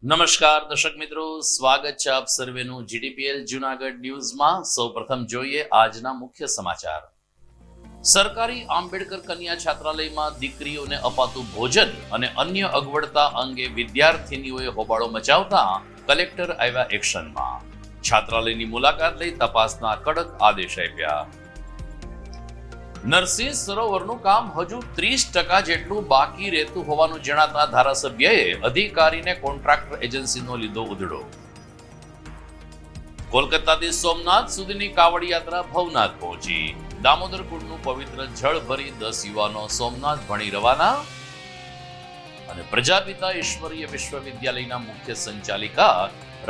નમસ્કાર દર્શક મિત્રો, સ્વાગત છે આપ સર્વેનું જીડીપીએલ જૂનાગઢ ન્યૂઝમાં। સૌપ્રથમ જોઈએ આજના મુખ્ય સમાચાર। સરકારી આંબેડકર કન્યા છાત્રાલયમાં દીકરીઓને અપાતું ભોજન અને અન્ય અગવડતા અંગે વિદ્યાર્થીનીઓએ હોબાળો મચાવતા કલેક્ટર આવ્યા એક્શનમાં। છાત્રાલયની મુલાકાત લઈ તપાસના કડક આદેશ આપ્યા। નરસિંહ સરોવરનું કામ હજુ 30% જેટલું બાકી રહેતું હોવાનું જણાતા ધારાસભ્યએ અધિકારીને કોન્ટ્રાક્ટર એજન્સીનો લીધો ઉધડો। કોલકાતાથી સોમનાથ સુધીની કાવડ યાત્રા ભવનાથ પહોંચી। દામોદર કુંડનું પવિત્ર જળ ભરી 10 યુવાનો સોમનાથ ભણી રવાના। અને પ્રજાપિતા ઈશ્વરીય વિશ્વવિદ્યાલયના મુખ્ય સંચાલિકા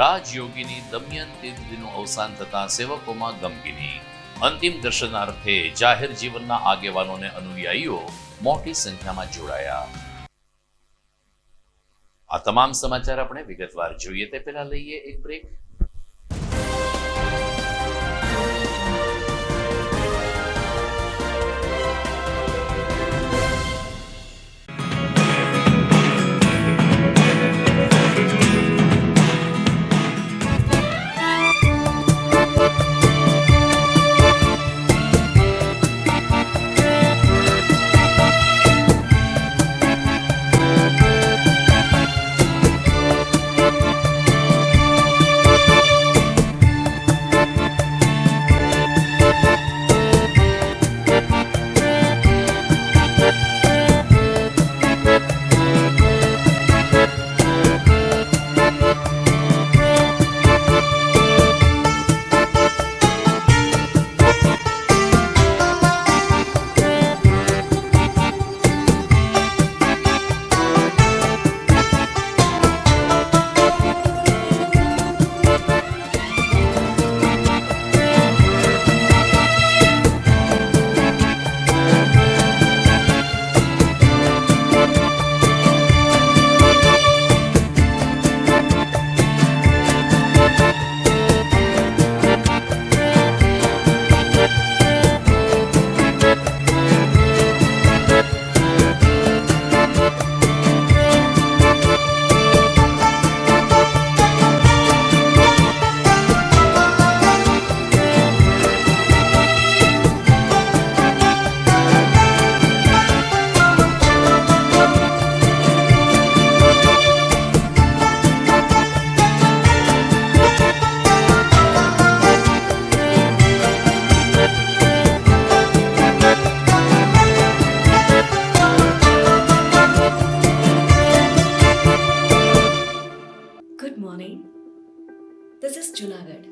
રાજયોગીની દમયંતી દીદીનું અવસાન થતા સેવકોમાં ગમગીની। અંતિમ દર્શનાર્થે જાહેર જીવનના આગેવાનોને અનુયાયીઓ મોટી સંખ્યામાં જોડાયા। આ તમામ સમાચાર આપણે વિગતવાર જોઈએ તે પહેલા લઈએ એક break. Good morning. This is Junagadh.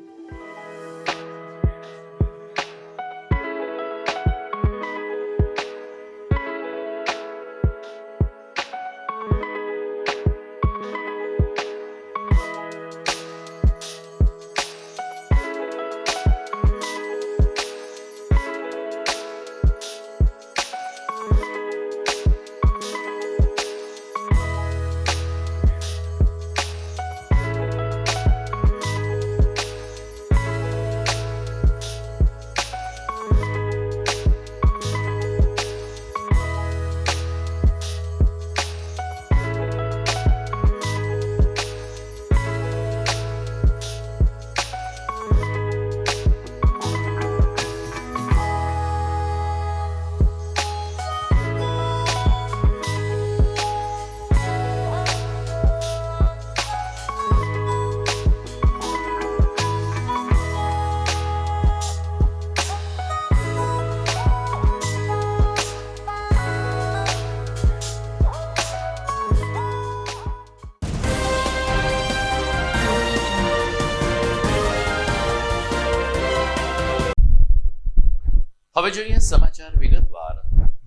હવે જોઈએ સમાચાર વિગતવાર।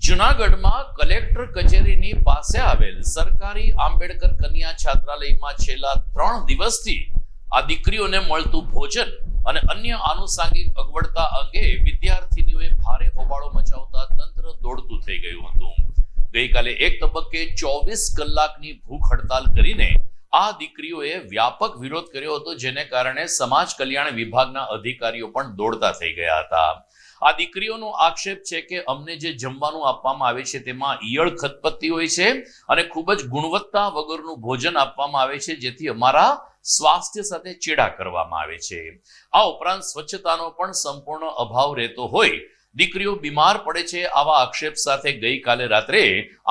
જૂનાગઢમાં કલેક્ટર કચેરીની પાસે આવેલ સરકારી આંબેડકર કન્યા છાત્રાલયમાં છેલ્લા 3 દિવસથી આ દીકરીઓને મળતું ભોજન અને અન્ય આનુષાંગિક અગવડતા અંગે વિદ્યાર્થીનીઓએ ભારે હોબાળો મચાવતા તંત્ર દોડતું થઈ ગયું હતું। ગઈકાલે એક તબક્કે 24 કલાકની ભૂખ હડતાલ કરીને આ દીકરીઓએ વ્યાપક વિરોધ કર્યો હતો, જેને કારણે સમાજ કલ્યાણ વિભાગના અધિકારીઓ પણ દોડતા થઈ ગયા હતા। આ દીકરીઓનો આક્ષેપ છે કે અમને જે જમવાનું આપવામાં આવે છે તેમાં ઈયળ ખતપત્તી હોય છે અને ખૂબ જ ગુણવત્તા વગરનું ભોજન આપવામાં આવે છે, જેથી અમારા સ્વાસ્થ્ય સાથે ચેડા કરવામાં આવે છે. આ ઉપરાંત સ્વચ્છતાનો પણ સંપૂર્ણ અભાવ રહેતો હોય, દીકરીઓ બીમાર પડે છે. આવા આક્ષેપ સાથે ગઈકાલે રાત્રે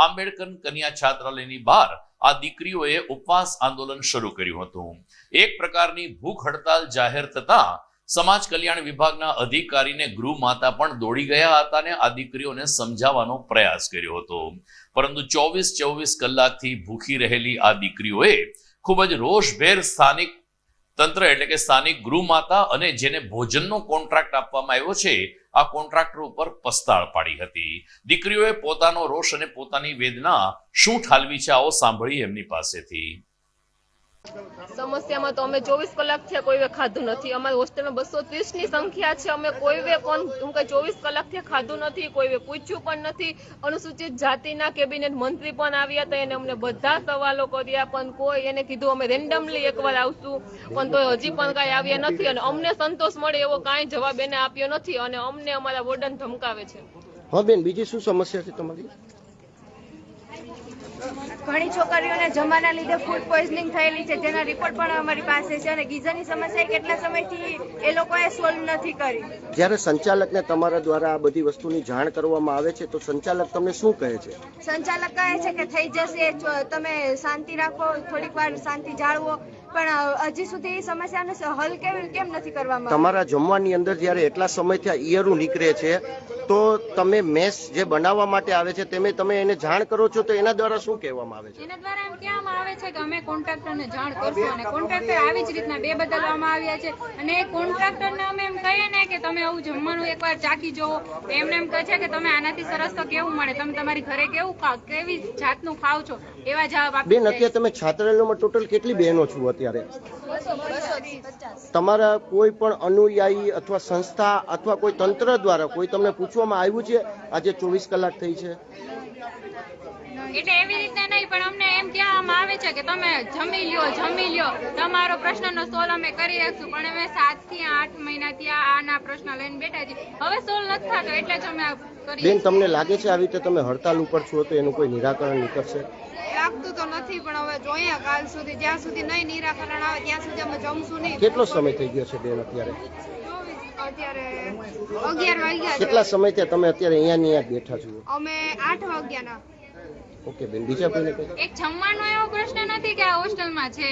આંબેડકર કન્યા છાત્રાલયની બહાર આ દીકરીઓએ ઉપવાસ આંદોલન શરૂ કર્યું હતું. એક પ્રકારની ભૂખ હડતાલ જાહેર થતા સમાજ કલ્યાણ વિભાગના અધિકારીને ગૃહ માતા પણ દોડી ગયા હતા અને આ દીકરીઓને સમજાવવાનો પ્રયાસ કર્યો હતો. પરંતુ 24 કલાકથી ભૂખી રહેલી આ દીકરીઓએ ખૂબ જ રોષભેર સ્થાનિક તંત્ર એટલે કે સ્થાનિક ગૃહ માતા અને જેને ભોજનનો કોન્ટ્રાક્ટ આપવામાં આવ્યો છે આ કોન્ટ્રાક્ટર ઉપર પસ્તાળ પાડી હતી. દીકરીઓએ પોતાનો રોષ અને પોતાની વેદના શું ઠાલવી છે આવો સાંભળી એમની પાસેથી. સમસ્યામાં તો અમે 24 કલાક થયા કોઈએ ખાધું નથી. અમારી હોસ્ટેલમાં 230 ની સંખ્યા છે. અમે કોઈએ કોણ 24 કલાક થી ખાધું નથી, કોઈએ પૂછ્યું પણ નથી. અનુસૂચિત જાતિના કેબિનેટ મંત્રી પણ આવ્યા હતા, એને અમને બધા સવાલો કર્યા, પણ કોઈ એને કીધું અમે રેન્ડમલી એકવાર આવશું, પણ તો હજી પણ કાંઈ આવ્યા નથી અને અમને સંતોષ મળે એવો કાંઈ જવાબ એને આપ્યો નથી અને અમને અમારા વોર્ડન ધમકાવે છે. હા બેન, બીજી શું સમસ્યા છે તમારી? ઘણી છોકરીઓને જમવાના લીધે ફૂડ પોઈઝનિંગ થયેલી છે, જેના રિપોર્ટ પણ અમારી પાસે છે અને ગીઝરની સમસ્યા કેટલા સમયથી એ લોકોએ સોલ્વ નથી કરી. જ્યારે સંચાલકને તમારા દ્વારા આ બધી વસ્તુની જાણ કરવામાં આવે છે તો સંચાલક તમને શું કહે છે? સંચાલક કહે છે કે થઈ જશે, તમે શાંતિ રાખો, થોડીક વાર શાંતિ જાળવો, પણ હજી સુધી સમસ્યાનો હલ કેમ નથી કરવામાં? તમારા જમવાની અંદર જ્યારે એટલા સમયથી આ ઈયળું નીકળે છે તો તમે મેસ જે બનાવવા માટે આવે છે તમે એને જાણ કરો છો તો એના દ્વારા શું કહેવામાં આવે છે? એના દ્વારા એમ કહેવામાં આવે છે કે અમે કોન્ટ્રાક્ટરને જાણ કરશું અને કોન્ટ્રાક્ટર આવી જ રીતના બે બદલવામાં આવ્યા છે અને કોન્ટ્રાક્ટરને અમે એમ કહીએ ને કે તમે આવું જમવાનું એકવાર ચાખી જોવો, એમને એમ કહે છે કે તમે આનાથી સરસ તો કેવું મળે, તમે તમારી ઘરે કેવું ખાવ, કેવી જાતનું ખાવ છો, એવા જવાબ આપે. બેન, અત્યારે તમે છાત્રાલયમાં ટોટલ કેટલી બહેનો છો અત્યારે? તમારા કોઈ પણ અનુયાયી અથવા સંસ્થા અથવા કોઈ તંત્ર દ્વારા કોઈ તમને પૂછવામાં આવ્યું છે આજે 24 કલાક થઈ છે? એટલે એવી રીતે નહીં, પણ અમને એમ કહેવામાં આવે છે કે તમે જમી લ્યો, તમારો પ્રશ્નનો સોલ્વ અમે કરી રાખશું, પણ અમે 7 થી 8 મહિનાથી આના પ્રશ્ન લઈને બેઠા છીએ, હવે સોલ્વ નથી થતો એટલે જ અમે કરી. બેન, તમને લાગે છે આવી રીતે તમે હડતાલ ઉપર છો તો એનું કોઈ નિરાકરણ નીકળશે? લાગતું તો નથી, પણ હવે જોઈએ કાલ સુધી, જ્યાં સુધી નહીં નિરાકરણ આવે ત્યાં સુધી અમે જમશું નહીં. કેટલો સમય થઈ ગયો છે બેન અત્યારે? અત્યારે 11 વાગ્યા. કેટલા સમયથી તમે અત્યારે અહીંયા બેઠા છો? અમે 8 વાગ્યાના. ઓકે બેન, બીજા કોઈને કઈ? એક જમવાનો એવો પ્રશ્ન નથી કે આ હોસ્ટેલમાં છે.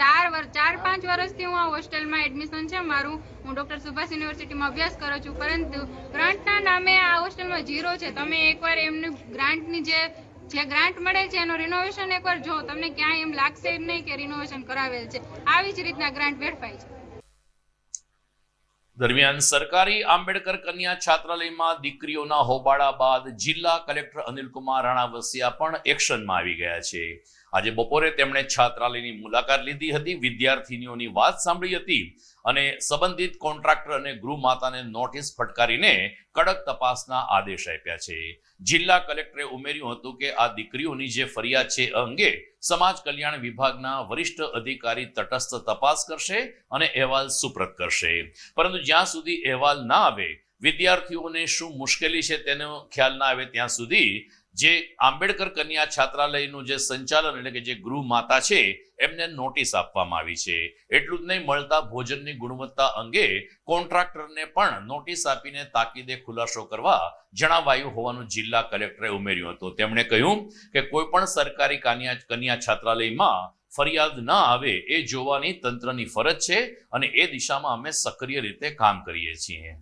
4-5 વર્ષથી હું આ હોસ્ટેલમાં એડમિશન છે મારું. હું ડોક્ટર સુભાષ યુનિવર્સિટીમાં અભ્યાસ કરું છું, પરંતુ ગ્રાન્ટના નામે આ હોસ્ટેલમાં 0 છે. તમે એકવાર એમની ગ્રાન્ટની જે ગ્રાન્ટ મળે છે એનો રિનોવેશન એકવાર જો, તમને ક્યાંય એમ લાગશે જ નહીં કે રિનોવેશન કરાવેલ છે. આવી જ રીતના ગ્રાન્ટ વેડફાય છે. દરમિયાન સરકારી આંબેડકર કન્યા છાત્રાલયમાં દીકરીઓના હોબાળા બાદ જિલ્લા કલેક્ટર અનિલકુમાર રાણાવસિયા પણ એક્શનમાં આવી ગયા છે. આજે બપોરે તેમણે છાત્રાલયની મુલાકાત લીધી હતી, વિદ્યાર્થીનીઓની વાત સાંભળી હતી અને સંબંધિત કોન્ટ્રાક્ટર અને ગૃહ માતાને નોટિસ ફટકારીને કડક તપાસના આદેશ આપ્યા છે. જિલ્લા કલેક્ટરે ઉમેર્યું હતું કે આ દીકરીઓની જે ફરિયાદ છે અંગે સમાજ કલ્યાણ વિભાગના વરિષ્ઠ અધિકારી તટસ્થ તપાસ કરશે અને અહેવાલ સુપ્રત કરશે. પરંતુ જ્યાં સુધી અહેવાલ ના આવે, વિદ્યાર્થીઓને શું મુશ્કેલી છે તેનો ખ્યાલ ના આવે ત્યાં સુધી જે આંબેડકર કન્યા છાત્રાલયનું જે સંચાલન એટલે કે જે ગૃહ માતા છે એમને નોટિસ આપવામાં આવી છે. એટલું જ નહીં, મળતા ભોજનની ગુણવત્તા અંગે કોન્ટ્રાક્ટરને પણ નોટિસ આપીને તાકીદે ખુલાસો કરવા જણાવાયું હોવાનું જિલ્લા કલેક્ટરે ઉમેર્યું હતું. તેમણે કહ્યું કે કોઈ પણ સરકારી કન્યા છાત્રાલયમાં ફરિયાદ ના આવે એ જોવાની તંત્રની ફરજ છે અને એ દિશામાં અમે સક્રિય રીતે કામ કરીએ છીએ.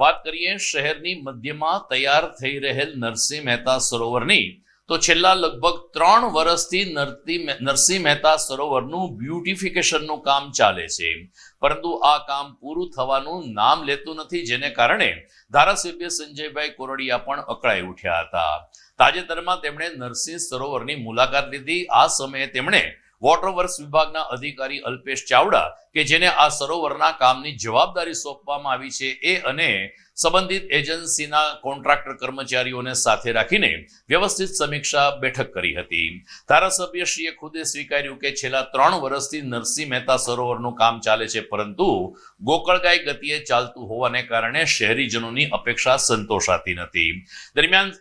વાત કરીએ શહેરની મધ્યમાં તૈયાર થઈ રહેલ નરસિંહ મહેતા સરોવરની, તો છેલ્લા લગભગ 3 વર્ષથી નરસિંહ મહેતા સરોવરનું બ્યુટિફિકેશનનું કામ ચાલે છે, પરંતુ આ કામ પૂરું થવાનું નામ લેતું નથી, જેને કારણે ધારાસભ્ય સંજયભાઈ કોરડિયા પણ અકળાઈ ઉઠ્યા હતા. તાજેતરમાં તેમણે નરસિંહ સરોવરની મુલાકાત લીધી. આ સમયે તેમણે વોટર વર્ક્સ વિભાગના અધિકારી અલ્પેશ ચાવડા કે જેને આ સરોવરના કામની જવાબદારી સોંપવામાં આવી છે એ અને સંબંધિત એજન્સીના કોન્ટ્રાક્ટર કર્મચારીઓને સાથે રાખીને વ્યવસ્થિત સમીક્ષા બેઠક કરી હતી. ધારાસભ્યશ્રીએ ખુદે સ્વીકાર્યું કે છેલ્લા 3 વર્ષથી નરસિંહ મહેતા સરોવરનું કામ ચાલે છે, પરંતુ ગોકળગાય ગતિએ ચાલતું હોવાને કારણે શહેરીજનોની અપેક્ષા સંતોષાતી નથી. દરમિયાન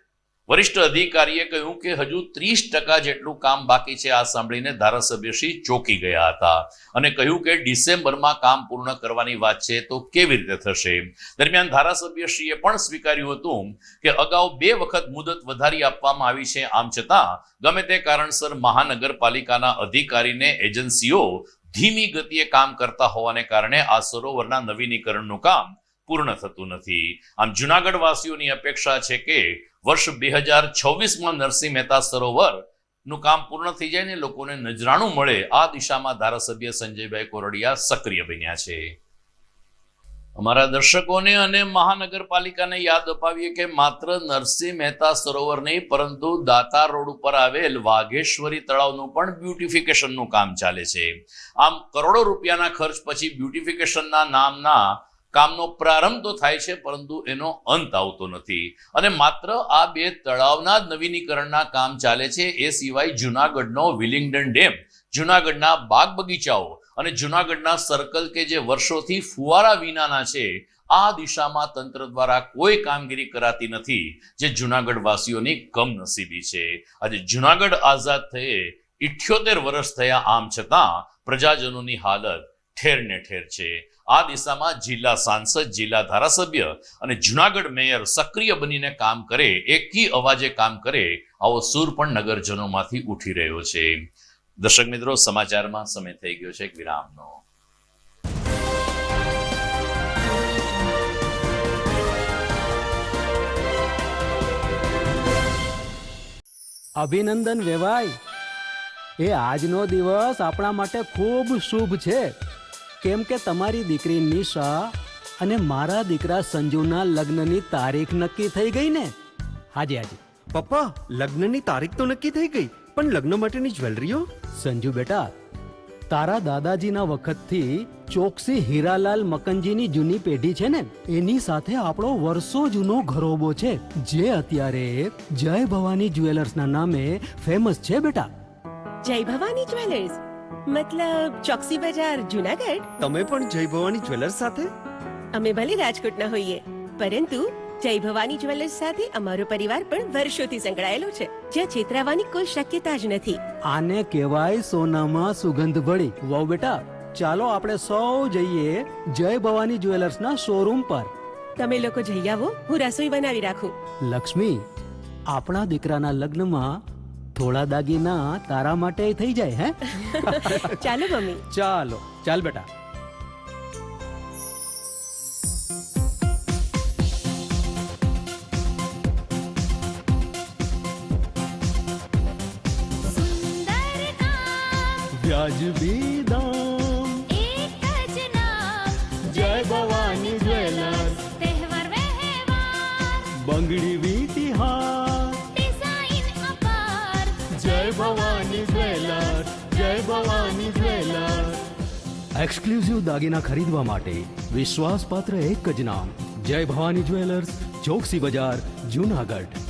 વરિષ્ઠ અધિકારીએ કહ્યું કે હજુ 30% જેટલું કામ બાકી છે. આ સાંભળીને ધારાસભ્યશ્રી ચોંકી ગયા હતા અને કહ્યું કે ડિસેમ્બરમાં કામ પૂર્ણ કરવાની વાત છે તો કેવી રીતે થશે. દરમિયાન ધારાસભ્યશ્રીએ પણ સ્વીકાર્યું હતું કે અગાઉ 2 વખત મુદત વધારી આપવામાં આવી છે. આમ છતાં ગમે તે કારણસર મહાનગરપાલિકાના અધિકારીને એજન્સીઓ ધીમી ગતિએ કામ કરતા હોવાને કારણે આ સરોવરના નવીનીકરણનું કામ પૂર્ણ થતું નથી. આમ જૂનાગઢ વાસીઓની અપેક્ષા છે કે વર્ષ 2026માં નરસિંહ મહેતા સરોવર નું કામ પૂર્ણ થઈ જાય ને લોકોને નજરાણું મળે, આ દિશામાં ધારાસભ્ય સંજયભાઈ કોરડિયા સક્રિય બન્યા છે. અમારા દર્શકોને અને મહાનગરપાલિકાને યાદ અપાવીએ કે માત્ર નરસિંહ મહેતા સરોવર નહીં પરંતુ દાતાર રોડ ઉપર આવેલ વાઘેશ્વરી તળાવનું પણ બ્યુટિફિકેશનનું કામ ચાલે છે. આમ કરોડો રૂપિયાના ખર્ચ પછી બ્યુટિફિકેશનના નામના કામનો પ્રારંભ તો થાય છે પરંતુ એનો અંત આવતો નથી. અને માત્ર આ 2 તળાવના જ નવીનીકરણના કામ ચાલે છે. એ સિવાય જૂનાગઢનો વિલિંગડન ડેમ, જૂનાગઢના બાગ બગીચાઓ અને જૂનાગઢના સર્કલ કે જે વર્ષોથી ફુવારા વિનાના છે, આ દિશામાં તંત્ર દ્વારા કોઈ કામગીરી કરાતી નથી, જે જૂનાગઢ વાસીઓની કમનસીબી છે. આજે જૂનાગઢ આઝાદ થયે 78 વર્ષ થયા, આમ છતાં પ્રજાજનોની હાલત ઠેર ને ઠેર છે. આ દિશામાં જિલ્લા સાંસદ, જિલ્લા ધારાસભ્ય અને જૂનાગઢ મેયર સક્રિય બનીને કામ કરે, એકી અવાજે કામ કરે, આવો સૂર પણ નગરજનોમાંથી ઉઠી રહ્યો છે. દર્શક મિત્રો, સમાચારમાં સમય થઈ ગયો છે એક વિરામનો. અભિનંદન વેવાઈ, એ આજનો દિવસ આપણા માટે ખૂબ શુભ છે, કેમ કે તમારી દીકરી નિશા અને મારા દીકરા સંજુના લગ્નની તારીખ નક્કી થઈ ગઈ ને. હાજી હાજી પપ્પા, લગ્નની તારીખ તો નક્કી થઈ ગઈ, પણ લગ્ન માટેની જ્વેલરીઓ? સંજુ બેટા, તારા દાદાજીના વખતથી ચોકસી હીરાલાલ મકનજીની જૂની પેઢી છે ને, એની સાથે આપણો વર્ષો જૂનો ઘરોબો છે, જે અત્યારે જય ભવાની જ્વેલર્સના નામે ફેમસ છે બેટા. જય ભવાની જ્વેલર્સ મતલબ ચોકસી બજાર, જુનાગઢ? તમે પણ જય ભવાની જ્વેલર્સ સાથે? અમે ભલે રાજકોટના હોઈએ, પરંતુ જય ભવાની જ્વેલર્સ સાથે અમારો પરિવાર પણ વર્ષોથી સંકળાયેલો છે, જ્યાં છેતરાવાની કોઈ શક્યતા જ નથી. આને કહેવાય સોનામાં સુગંધ ભળી. વાવ બેટા, ચાલો આપણે સૌ જઈએ જય ભવાની જ્વેલર્સના શોરૂમ પર. તમે લોકો જઈ આવો, હું રસોઈ બનાવી રાખું. લક્ષ્મી, આપણા દીકરાના લગ્નમાં થોડા દાગીના તારા માટે થઈ જાય. હે ચાલો મમ્મી. ચાલો ચાલ બેટા. વ્યાજબી દામ, એક જ નામ, જય ભવાની જ્વેલર્સ, તહેવાર વ્યવહાર, બંગડી વીટી હાર, ડિઝાઇન અપાર, જય ભવાની જ્વેલર્સ, જય ભવાની જ્વેલર્સ. એક્સક્લુઝિવ દાગીના ખરીદવા માટે વિશ્વાસપાત્ર એક જ નામ, જય ભવાની જ્વેલર્સ, ચોકસી બજાર, જૂનાગઢ.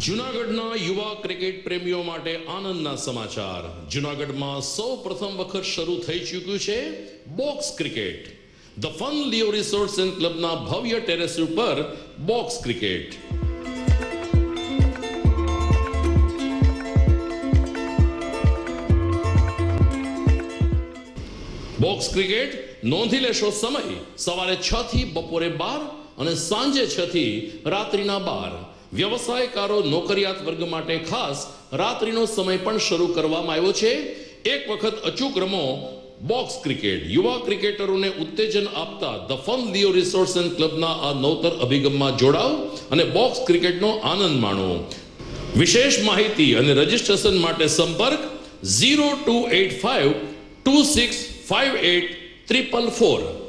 જૂનાગઢના યુવા ક્રિકેટ પ્રેમીઓ માટે આનંદના સમાચાર. જૂનાગઢમાં સૌ પ્રથમ વખત શરૂ થઈ ચૂક્યું છે box cricket. The fun Leo resorts and ક્લબના ભવ્ય ટેરેસ ઉપર બોક્સ ક્રિકેટ. બોક્સ ક્રિકેટ નોંધી લેશો સમય સવારે 6 થી બપોરે 12 અને સાંજે 6 થી રાત્રિના 12. વ્યવસાયકારો નોકરિયાત વર્ગ માટે ખાસ રાત્રિનો સમય પણ શરૂ કરવામાં આવ્યો છે. એક વખત અચૂક રમો બોક્સ ક્રિકેટ. યુવા ક્રિકેટરોને ઉત્તેજન આપતા the fun Leo resorts and ક્લબના આ નવતર અભિગમમાં જોડાઓ અને બોક્સ ક્રિકેટનો આનંદ માણો. વિશેષ માહિતી અને રજીસ્ટ્રેશન માટે સંપર્ક 0285 2658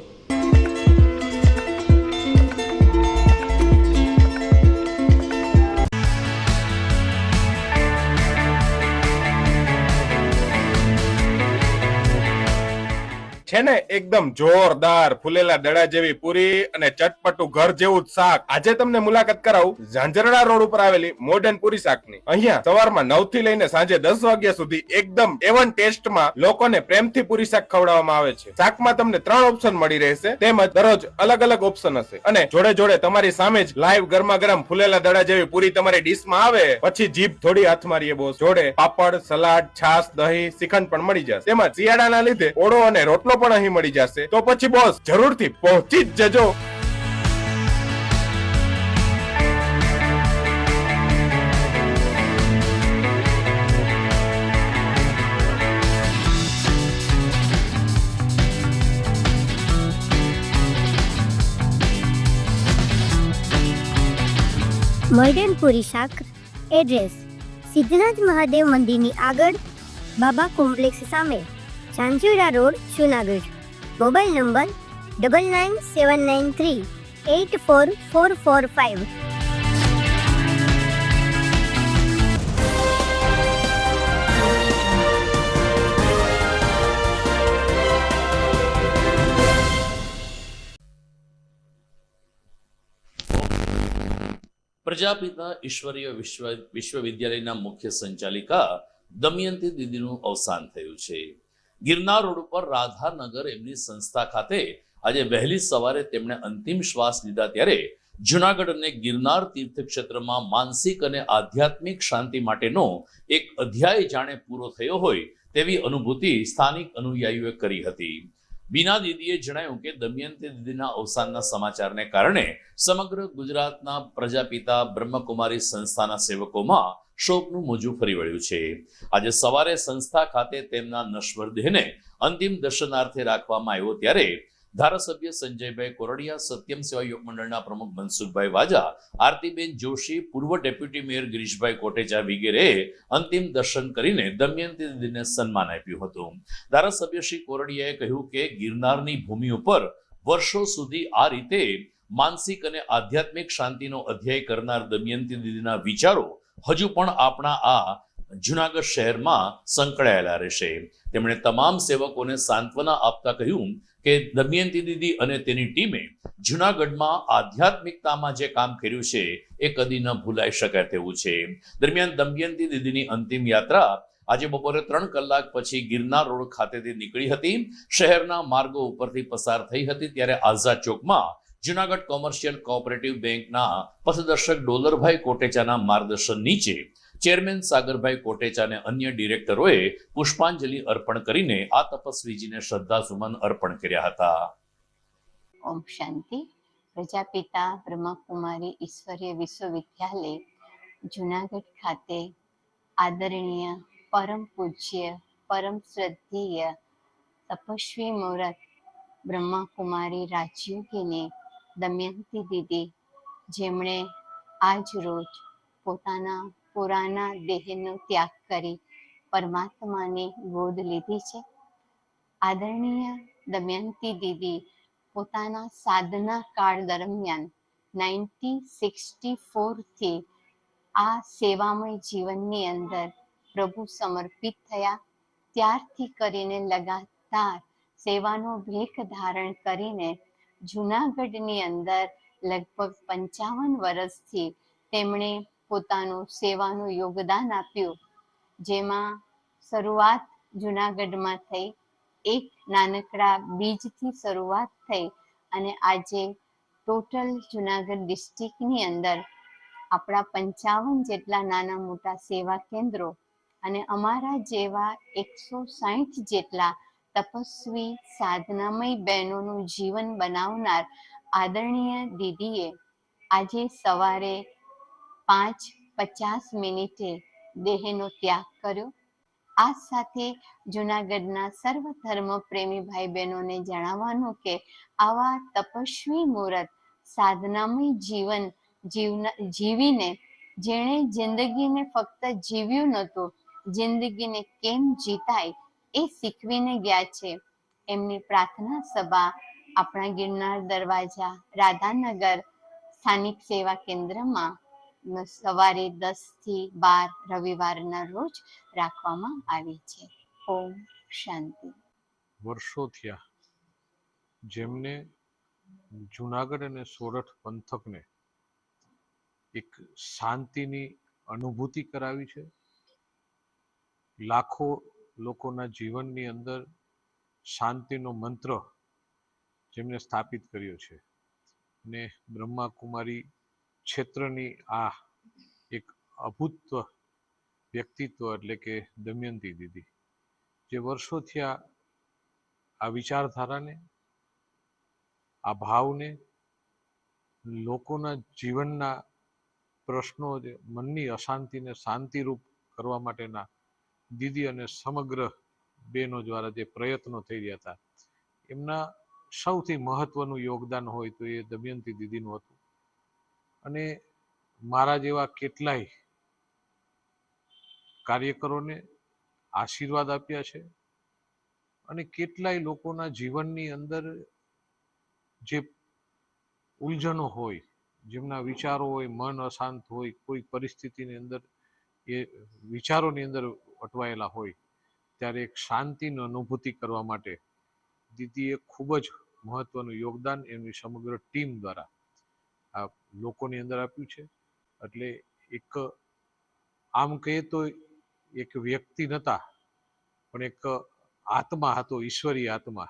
છે ને એકદમ જોરદાર ફૂલેલા દડા જેવી પૂરી અને ચટપટું ઘર જેવું જ શાક. આજે તમને મુલાકાત કરાવું ઝાંઝરડા રોડ ઉપર આવેલી મોડર્ન પૂરી શાકની. અહીંયા સવારમાં 9 થી લઈને સાંજે 10 વાગ્યા સુધી એકદમ એવન ટેસ્ટમાં લોકોને પ્રેમથી પૂરી શાક ખવડાવવામાં આવે છે. શાકમાં તમને 3 ઓપ્શન મળી રહેશે, તેમજ દરરોજ અલગ અલગ ઓપ્શન હશે અને જોડે જોડે તમારી સામે જ લાઈવ ગરમા ગરમ ફૂલેલા દડા જેવી પૂરી તમારી ડીશમાં આવે પછી જીભ થોડી હાથ મારીએ બોસ. જોડે પાપડ, સલાડ, છાશ, દહીં, શ્રીખંડ પણ મળી જશે. તેમજ શિયાળાના લીધે ઓળો અને રોટલો પણ અહીં મળી જશે. તો પછી બોસ જરૂરથી પહોંચી જ જજો. મોડર્ન પૂરી શાક. એડ્રેસ સિદ્ધનાથ મહાદેવ મંદિરની આગળ, બાબા કોમ્પ્લેક્સ સામે, Zanzarda road, Junagadh. Mobile number 9979384445. પ્રજાપિતા ઈશ્વરીય વિશ્વવિદ્યાલયના મુખ્ય સંચાલિકા દમયંતી દીદીનું અવસાન થયું છે. ગિરનાર રોડ ઉપર રાધાનગર એમની સંસ્થા ખાતે આજે વહેલી સવારે તેમણે અંતિમ શ્વાસ લીધા ત્યારે જુનાગઢ અને ગિરનાર તીર્થક્ષેત્રમાં માનસિક અને આધ્યાત્મિક શાંતિ માટેનો એક અધ્યાય જાણે પૂરો થયો હોય તેવી અનુભૂતિ સ્થાનિક અનુયાયીઓએ કરી હતી. બીના દીદીએ જણાવ્યું કે દમયંતી દીદીના અવસાનના સમાચારને કારણે સમગ્ર ગુજરાતના પ્રજાપિતા બ્રહ્મકુમારી સંસ્થાના સેવકોમાં શોકનું મોજું ફરી વળ્યું છે. આજે સવારે સંસ્થા ખાતે તેમના નશ્વર દેહને અંતિમ દર્શનાર્થે રાખવામાં આવ્યો ત્યારે ધારાસભ્ય સંજયભાઈ કોરડિયા, સત્યમ સેવા યોગ મંડળના પ્રમુખ મનસુખભાઈ વાજા, આરતીબેન જોશી, પૂર્વ ડેપ્યુટી મેયર ગિરીશભાઈ કોટેચા વગેરેએ અંતિમ દર્શન કરીને દમયંતી દીદીને સન્માન આપ્યું હતું. ધારાસભ્ય શ્રી કોરડિયાએ કહ્યું કે ગિરનારની ભૂમિ ઉપર વર્ષો સુધી આ રીતે માનસિક અને આધ્યાત્મિક શાંતિનો અધ્યાય કરનાર દમયંતી દીદીના વિચારો હજુ પણ આપણા આ જુનાગઢ શહેરમાં સંકળાયેલા રહેશે. તેમણે તમામ સેવકોને સાંત્વના આપતા કહ્યું કે દમયંતી દીદી અને તેની ટીમે જુનાગઢમાં આધ્યાત્મિકતામાં જે કામ કર્યું છે એ કદી ન ભૂલાઈ શકાય તેવું છે. દરમિયાન દમયંતી દીદીની અંતિમ યાત્રા આજે બપોરે 3 કલાક પછી ગિરનાર રોડ ખાતેથી નીકળી હતી. શહેરના માર્ગો ઉપરથી પસાર થઈ હતી ત્યારે આઝાદ ચોકમાં જુનાગઢ કોમર્શિયલ કોઓપરેટિવ બેંકના પથદર્શક ડોલરભાઈ કોટેચાના માર્ગદર્શન નીચે ચેરમેન સાગરભાઈ કોટેચા અને અન્ય ડિરેક્ટરોએ પુષ્પાંજલિ અર્પણ કરીને આ તપસ્વીજીને શ્રદ્ધાસુમન અર્પણ કર્યા હતા. ઓમ શાંતિ. પ્રજાપિતા બ્રહ્મકુમારી ઈશ્વરીય વિશ્વવિદ્યાલય જુનાગઢ ખાતે આદરણીય પરમ પૂજ્ય પરમ શ્રદ્ધેય તપસ્વી મૂરત બ્રહ્મકુમારી રાજયોગીની દમયંતી દીદી, જેમણે આજ રોજ પોતાના પુરાના દેહનો ત્યાગ કરી પરમાત્માની ગોદ લીધી છે. આદરણીય દમયંતી દીદી પોતાના સાધના કાળ દરમિયાન 1964 થી આ સેવામય જીવનની અંદર પ્રભુ સમર્પિત થયા. ત્યારથી કરીને લગાતાર સેવાનો ભેખ ધારણ કરીને જૂનાગઢની અંદર લગભગ 55 વર્ષથી તેમણે પોતાનું સેવાનું યોગદાન આપ્યું, જેમાં શરૂઆત જૂનાગઢમાં થઈ. એક નાનકડા બીજથી શરૂઆત થઈ અને આજે ટોટલ જુનાગઢ ડિસ્ટ્રિક્ટની અંદર આપણા 55 જેટલા નાના મોટા સેવા કેન્દ્રો અને અમારા જેવા 160 જેટલા તપસ્વી સાધનામય બહેનોનું જીવન બનાવનાર આદરણીય દીદીએ આજે સવારે 5:50 દેહનો ત્યાગ કર્યો. આ સાથે જુનાગઢના સર્વ ધર્મ પ્રેમી ભાઈ બહેનોને જણાવવાનું કે આવા તપસ્વી મુહૂર્ત સાધનામય જીવન જીવીને જેણે જિંદગીને ફક્ત જીવ્યું નહોતું, જિંદગીને કેમ જીતાય એ શીખવીને ગયા છે. એમની પ્રાર્થના સભા આપણા ગિરનાર દરવાજા રાધાનગર સ્થાનિક સેવા કેન્દ્રમાં સવારે 10 થી 12 રવિવારના રોજ રાખવામાં આવી છે. ઓમ શાંતિ. વર્ષો થયા જેમને જુનાગઢ અને સોરઠ પંથકને એક શાંતિની અનુભૂતિ કરાવી છે. લાખો લોકોના જીવનની અંદર શાંતિનો મંત્ર જેમને સ્થાપિત કર્યો છે અને બ્રહ્માકુમારી ક્ષેત્રની આ એક અભૂતપૂર્વ વ્યક્તિત્વ એટલે કે દમયંતી દીદી, જે વર્ષોથી આ વિચારધારાને, આ ભાવને, લોકોના જીવનના પ્રશ્નો, મનની અશાંતિને શાંતિરૂપ કરવા માટેના દીદી અને સમગ્ર બહેનો દ્વારા જે પ્રયત્નો થઈ રહ્યા હતા, એમના સૌથી મહત્વનું યોગદાન હોય તો એ દમયંતી દીદીનું હતું. અને મારા જેવા કેટલાય કાર્યકરોને આશીર્વાદ આપ્યા છે અને કેટલાય લોકોના જીવનની અંદર જે ઉલઝનો હોય, જેમના વિચારો હોય, મન અશાંત હોય, કોઈ પરિસ્થિતિની અંદર એ વિચારોની અંદર અટવાયેલા હોય, ત્યારે એક શાંતિની અનુભૂતિ કરવા માટે દીદીએ ખૂબ જ મહત્વનું યોગદાન એમની સમગ્ર ટીમ દ્વારા આ લોકોની અંદર આપ્યું છે. એટલે એક આમ કહીએ તો એક વ્યક્તિ નહોતા, પણ એક આત્મા હતો, ઈશ્વરી આત્મા,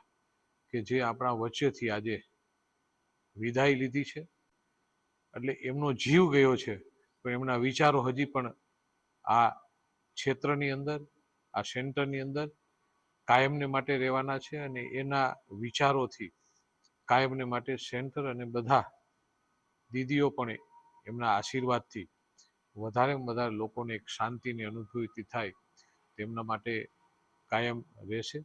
કે જે આપણા વચ્ચેથી આજે વિદાય લીધી છે. એટલે એમનો જીવ ગયો છે, પણ એમના વિચારો હજી પણ આ ક્ષેત્રની અંદર, આ સેન્ટરની અંદર કાયમને માટે રહેવાના છે. અને એના વિચારોથી કાયમને માટે સેન્ટર અને બધા દીદીઓ પણ એમના આશીર્વાદથી વધારેમાં વધારે લોકોને એક શાંતિની અનુભૂતિ થાય તેમના માટે કાયમ રહેશે.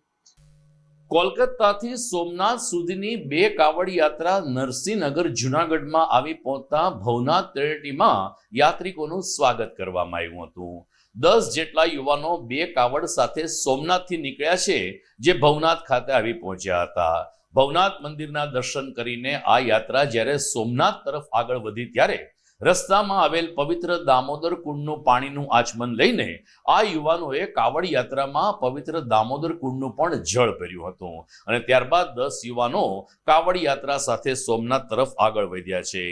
કોલકાતાથી સોમનાથ સુધીની 2 કાવડ યાત્રા નરસિંહનગર જુનાગઢમાં આવી પહોંચતા ભવનાથ તળેટીમાં યાત્રિકોનું સ્વાગત કરવામાં આવ્યું હતું. 10 જેટલા યુવાનો 2 કાવડ સાથે સોમનાથથી નીકળ્યા છે, જે ભવનાથ ખાતે આવી પહોંચ્યા હતા. ભવનાથ મંદિરના દર્શન કરીને આ યાત્રા જ્યારે સોમનાથ તરફ આગળ વધી ત્યારે રસ્તામાં આવેલ પવિત્ર દામોદર કુંડનું પાણીનું આચમન લઈને આ યુવાનોએ કાવડ યાત્રામાં પવિત્ર દામોદર કુંડનું પણ જળ ભર્યું હતું અને ત્યારબાદ 10 યુવાનો કાવડ યાત્રા સાથે સોમનાથ તરફ આગળ વધ્યા છે.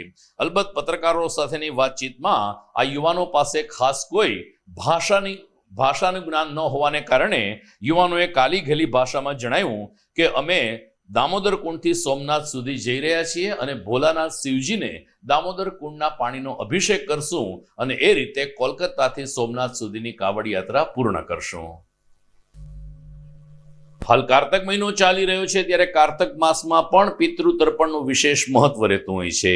અલબત્ત પત્રકારો સાથેની વાતચીતમાં આ યુવાનો પાસે ખાસ કોઈ ભાષાનું જ્ઞાન ન હોવાને કારણે યુવાનોએ કાલી ઘેલી ભાષામાં જણાવ્યું કે અમે દામોદર કુંડથી સોમનાથ સુધી જઈ રહ્યા છીએ અને ભોલાનાથ શિવજીને દામોદર કુંડના પાણીનો અભિષેક કરશું અને એ રીતે કોલકાતાથી સોમનાથ સુધીની કાવડ યાત્રા પૂર્ણ કરશું. હાલ કાર્તક મહિનો ચાલી રહ્યો છે, ત્યારે કાર્તક માસમાં પણ પિતૃ તર્પણનું વિશેષ મહત્વ રહેતું હોય છે.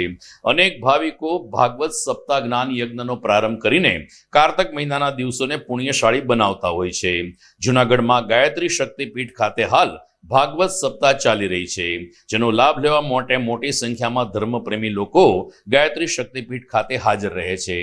અનેક ભાવિકો ભાગવત સપ્તાહ જ્ઞાન યજ્ઞનો પ્રારંભ કરીને કાર્તક મહિનાના દિવસોને પુણ્યશાળી બનાવતા હોય છે. જૂનાગઢમાં ગાયત્રી શક્તિપીઠ ખાતે હાલ ભાગવત સપ્તાહ ચાલી રહી છે, જેનો લાભ લેવા માટે મોટી સંખ્યામાં ધર્મપ્રેમી લોકો ગાયત્રી શક્તિપીઠ ખાતે હાજર રહે છે.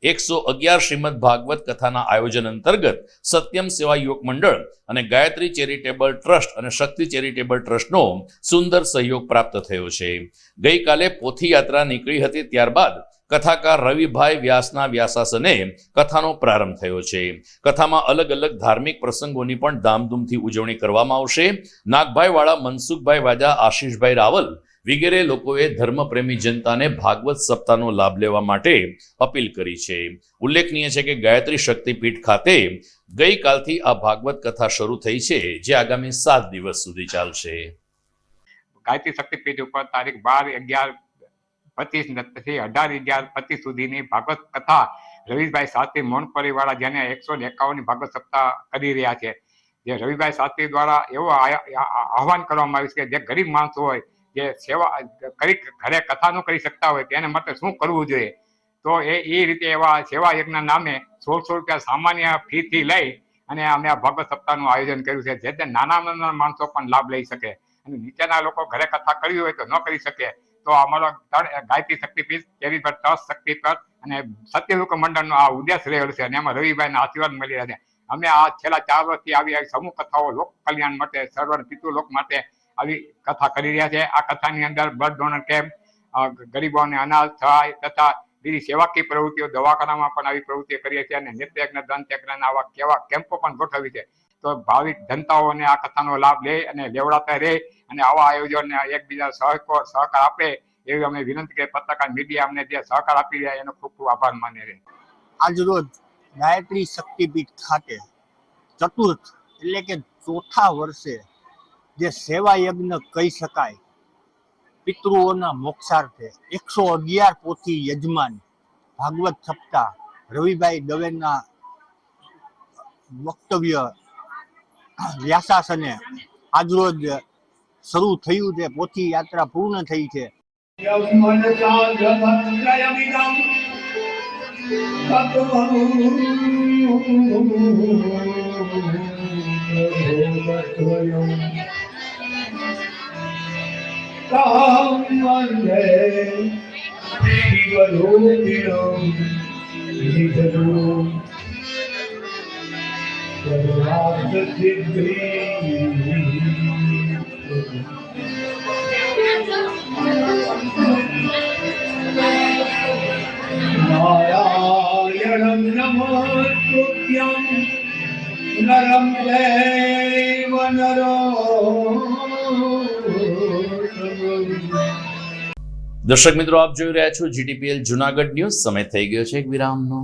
111 શ્રીમદ ભાગવત કથાના આયોજન અંતર્ગત સત્યમ સેવા યોગ મંડળ અને ગાયત્રી ચેરિટેબલ ટ્રસ્ટ અને શક્તિ ચેરિટેબલ ટ્રસ્ટનો સુંદર સહયોગ પ્રાપ્ત થયો છે. ગઈકાલે પોથી યાત્રા નીકળી હતી, ત્યારબાદ કથાકાર રવિભાઈ વ્યાસના વ્યાસાસને કથાનો પ્રારંભ થયો છે. કથામાં અલગ અલગ ધાર્મિક પ્રસંગોની પણ ધામધૂમથી ઉજવણી કરવામાં આવશે. નાગભાઈ વાળા, મનસુખભાઈ વાજા, આશીષભાઈ રાવલ, વગેરે લોકોએ ધર્મપ્રેમી જનતાને ભાગવત સપ્તાહનો લાભ લેવા માટે અપીલ કરી છે. ઉલ્લેખનીય છે કે ગાયત્રી શક્તિપીઠ ખાતે ગઈકાલથી આ ભાગવત કથા શરૂ થઈ છે, જે આગામી 7 દિવસ સુધી ચાલશે. ગાયત્રી શક્તિપીઠ ઉપર તારીખ 12/11/25 થી 18/11/25 સુધીની ભાગવત કથા રવિભાઈ શાસ્ત્રી મોનપરી વાળા જેને 151 ભાગવત સપ્તાહ કરી રહ્યા છે. જે રવિભાઈ શાસ્ત્રી દ્વારા એવો આહવાન કરવામાં આવ્યું છે કે જે ગરીબ માણસો હોય, જે સેવા કરી ઘરે કથા ન કરી શકતા હોય, તેને માટે શું કરવું જોઈએ. તો એ રીતે એવા સેવા યજ્ઞના નામે 1600 રૂપિયા સામાન્ય ફીથી લઈ અને અમે આ ભાગવત સપ્તાહનું આયોજન કર્યું છે, જેથી નાના માણસો પણ લાભ લઈ શકે. અને નીચેના લોકો ઘરે કથા કરવી હોય તો ન કરી શકે તો અમારો ગાયત્રી શક્તિપીઠ ચેરિટેબલ ટ્રસ્ટ શક્તિપીઠ અને સત્યલોક મંડળનો આ ઉદ્દેશ રહેલો છે અને એમાં રવિભાઈના આશીર્વાદ મળી રહ્યા છે. અમે આ છેલ્લા 4 વર્ષથી આવી સમૂહ કથાઓ લોક કલ્યાણ માટે, સર્વ પિતૃલોક માટે આવી કથા કરી રહ્યા છે. આ કથાની અંદર બ્લડ ડોનર કેમ્પ, ગરીબોને અનાજ સહાય તથા બીજી સેવાકીય પ્રવૃત્તિઓ, દવાખાનામાં પણ આવી પ્રવૃત્તિઓ કરીએ છીએ અને નિત્યયજ્ઞ, દંતયજ્ઞના આવા કેવા કેમ્પો પણ ગોઠવી છે. તો ભાવિક જનતાઓને આ કથાનો લાભ લે અને લેવડાતા રહે અને આવા આયોજનને એકબીજા સહકાર આપે એવી અમે વિનંતી કરીએ. પત્રકાર મીડિયા અમને જે સહકાર આપી રહ્યા એનો ખૂબ ખૂબ આભાર માની રહે. આજ રોજ ગાયત્રી શક્તિપીઠ ખાતે ચતુર્થ એટલે કે ચોથા વર્ષે જે સેવા યજ્ઞ કહી શકાય, પિતૃઓના મોક્ષાર્થે 111 પોથી યજમાન ભાગવત સપ્તાહ રવિભાઈ દવેના વક્તવ્ય વ્યાસાસને આજરોજ શરૂ થયું છે. પોથી યાત્રા પૂર્ણ થઈ છે. નારાયણં નમસ્તુભ્યં નરં ચૈવ નરોત્તમં. દર્શક મિત્રો, આપ જોઈ રહ્યા છો GTPL જુનાગઢ ન્યૂઝ. સમય થઈ ગયો છે એક વિરામનો.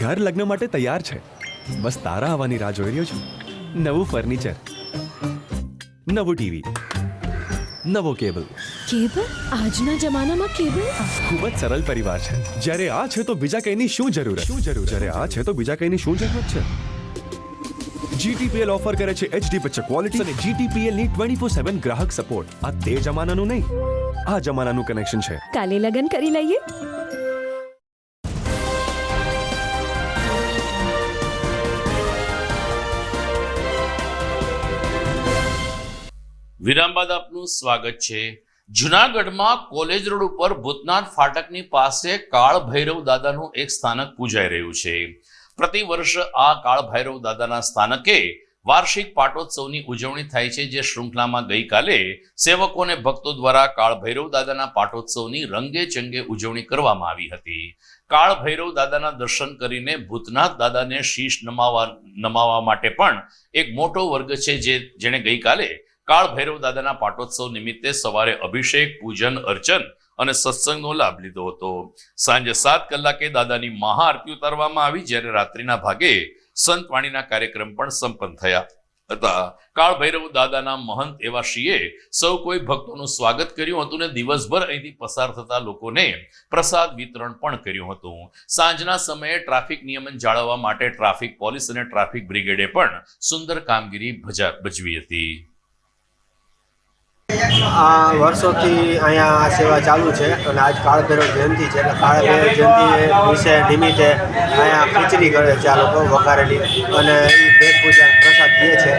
ઘર લગ્ન માટે તૈયાર છે. બસ તારા આવવાની રાહ જોઈ રહ્યો છું. નવું ફર્નિચર, નવું ટીવી, નવો કેબલ. કેબલ? આજના જમાનામાં કેબલ? ખૂબ જ સરળ પરિવાર છે. જ્યારે આ છે તો બીજા કંઈની શું જરૂર? જ્યારે આ છે તો બીજા કંઈની શું જરૂરત છે? GTPL ઓફર કરે છે HD પિક્ચર ક્વોલિટી અને GTPL ની 24/7 ગ્રાહક સપોર્ટ. આ તે જમાનાનું નહીં, આ જમાનાનું કનેક્શન છે. કાલે લગન કરી લઈએ. વિરામ બાદ આપનું સ્વાગત છે. જુનાગઢમાં કોલેજ રોડ ઉપર ભૂતનાથ ફાટકની પાસે કાળ ભૈરવ દાદાનું એક સ્થાનક પૂજાઈ રહ્યું છે. પ્રતિ વર્ષ આ કાળ ભૈરવ દાદાના સ્થાનકે વાર્ષિક પાટોત્સવની ઉજવણી થાય છે, જે શૃંખલામાં ગઈકાલે સેવકો અને ભક્તો દ્વારા કાળ ભૈરવ દાદાના પાટોત્સવની રંગે ચંગે ઉજવણી કરવામાં આવી હતી. કાળ ભૈરવ દાદાના દર્શન કરીને ભૂતનાથ દાદાને શીશ નમાવવા માટે પણ એક મોટો વર્ગ છે, જેણે ગઈકાલે કાળ ભૈરવ દાદાના પાટોત્સવ નિમિત્તે સવારે અભિષેક, પૂજન, અર્ચન અને સત્સંગનો લાભ લીધો હતો. સાંજે 7 કલાકે દાદાની મહાઆરતી ઉતારવામાં આવી, જ્યારે રાત્રિના ભાગે સંત વાણીના કાર્યક્રમ પણ સંપન્ન થયા હતા. કાળ ભૈરવ દાદાના મહંત એવા શ્રીએ સૌ કોઈ ભક્તોનું સ્વાગત કર્યું હતું અને દિવસભર અહીંથી પસાર થતા લોકોને પ્રસાદ વિતરણ પણ કર્યું હતું. સાંજના સમયે ટ્રાફિક નિયમન જાળવવા માટે ટ્રાફિક પોલીસ અને ટ્રાફિક બ્રિગેડે પણ સુંદર કામગીરી ભજવી હતી. આ વર્ષોથી અહીંયા સેવા ચાલુ છે અને આજ કાળભૈરવ જયંતિ છે, એટલે કાળભૈરવ જયંતિ વિશે નિમિત્તે અહીંયા ખીચડી કરે છે આ લોકો વઘારેલી, અને એ ભેટ પૂજા પ્રસાદ દે છે,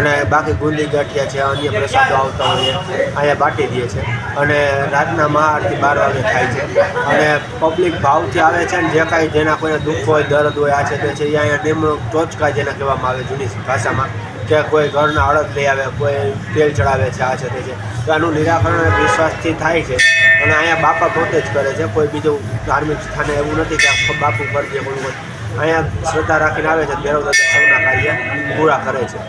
અને બાકી બુંદી ગાંઠિયા છે, અન્ય પ્રસાદો આવતા હોય અહીંયા બાટી દે છે, અને રાતના મહાઆરતી 12 વાગે થાય છે, અને પબ્લિક ભાવથી આવે છે, ને જે કાંઈ જેના કોઈને દુઃખ હોય, દર્દ હોય, આ છે તે છે, એ અહીંયા નિમણૂક ટોચકા જેને કહેવામાં આવે જૂની ભાષામાં, કે કોઈ ઘરના અડદ લઈ આવે, કોઈ તેલ ચડાવે છે, આ છે તે છે, તો આનું નિરાકરણ વિશ્વાસથી થાય છે. અને અહીંયા બાપા પોતે જ કરે છે, કોઈ બીજું ધાર્મિક સ્થાને એવું નથી કે બાપુ કરજે, કોઈ અહીંયા શ્રદ્ધા રાખીને આવે છે. ભૈરવ દાદા સૌના કાર્ય પૂરા કરે છે.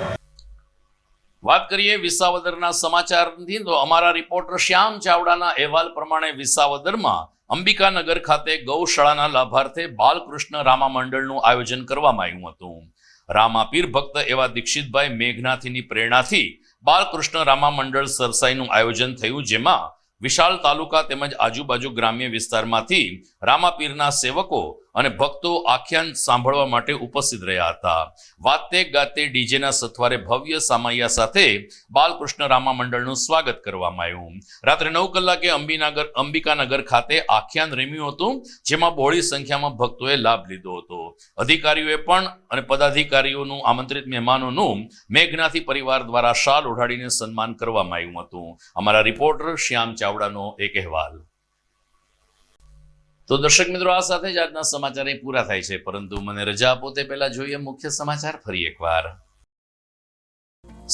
વાત કરીએ વિસાવદરના સમાચારથી, તો અમારા રિપોર્ટર શ્યામ ચાવડાના અહેવાલ પ્રમાણે વિસાવદરમાં અંબિકાનગર ખાતે ગૌશાળાના લાભાર્થે બાલકૃષ્ણ રામા મંડળનું આયોજન કરવામાં આવ્યું હતું. રામાપીર ભક્ત એવા દીક્ષિતભાઈ મેઘનાથીની પ્રેરણાથી બાલકૃષ્ણ રામા મંડળ સરસાઈનું આયોજન થયું, જેમાં વિશાળ તાલુકા તેમજ આજુબાજુ ગ્રામ્ય વિસ્તારમાંથી રામાપીરના સેવકો અને ભક્તો આખ્યાન સાંભળવા માટે ઉપસ્થિત રહ્યા હતા. વાતે ગાતે ડીજેના સથવારે ભવ્ય સામૈયા સાથે બાલકૃષ્ણ રામા મંડળનું સ્વાગત કરવામાં આવ્યું. રાત્રે 9 કલાકે અંબિકાનગર ખાતે આખ્યાન રમ્યું હતું, જેમાં બહોળી સંખ્યામાં ભક્તોએ લાભ લીધો હતો. અધિકારીઓએ પણ અને પદાધિકારીઓનું આમંત્રિત મહેમાનોનું મેઘનાથી પરિવાર દ્વારા શાલ ઓઢાડીને સન્માન કરવામાં આવ્યું હતું. અમારા રિપોર્ટર શ્યામ ચાવડાનો એક અહેવાલ. તો દર્શક મિત્રો, આ સાથે જ આજના સમાચાર પૂરા થાય છે, પરંતુ મને રજા આપો તે પહેલા જોઈએ મુખ્ય સમાચાર ફરી એકવાર.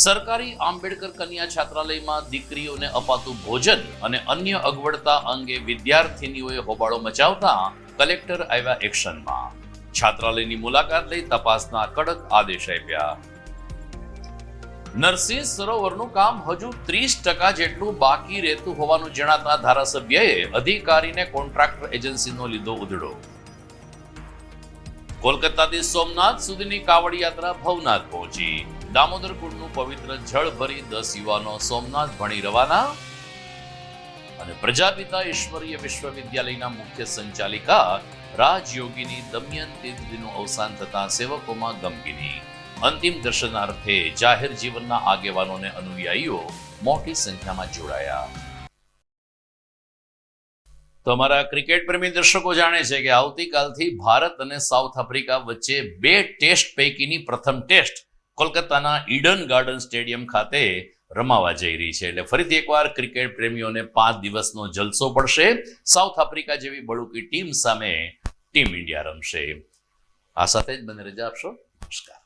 સરકારી આંબેડકર કન્યા છાત્રાલયમાં દીકરીઓને અપાતું ભોજન અને અન્ય અગવડતા અંગે વિદ્યાર્થીનીઓએ હોબાળો મચાવતા કલેક્ટર આવ્યા એક્શનમાં. છાત્રાલયની મુલાકાત લઈ તપાસના કડક આદેશ આપ્યા. નરસિંહ સરોવરનું કામ હજુ 30% જેટલું બાકી રહેતું હોવાનું જણાતા ધારાસભ્યએ અધિકારીને કોન્ટ્રાક્ટર એજન્સીનો લીધો ઉધડો. કોલકાતાથી સોમનાથ સુધીની કાવડ યાત્રા ભવનાથ પહોંચી. દામોદર કુંડનું પવિત્ર જળ ભરી 10 યુવાનો સોમનાથ ભણી રવાના. અને પ્રજાપિતા ઈશ્વરીય વિશ્વવિદ્યાલયના મુખ્ય સંચાલિકા રાજયોગીની દમયંતી દીદીનું અવસાન થતા સેવકોમાં ગમગીની. અંતિમ દર્શનાર્થે જાહેર જીવનના આગેવાનો અને અનુયાયીઓ મોટી સંખ્યામાં જોડાયા. તો અમારા ક્રિકેટ પ્રેમી દર્શકો જાણે છે કે આવતીકાલથી ભારત અને સાઉથ આફ્રિકા વચ્ચે 2 ટેસ્ટ પૈકીની પ્રથમ ટેસ્ટ કોલકાતાના ઈડન ગાર્ડન સ્ટેડિયમ ખાતે રમાવા જઈ રહી છે. એટલે ફરીથી એકવાર ક્રિકેટ પ્રેમીઓને 5 દિવસનો જલસો પડશે. સાઉથ આફ્રિકા જેવી બળુકી ટીમ સામે ટીમ ઇન્ડિયા રમશે. આ સાથે જ મને રજા આપશો. નમસ્કાર.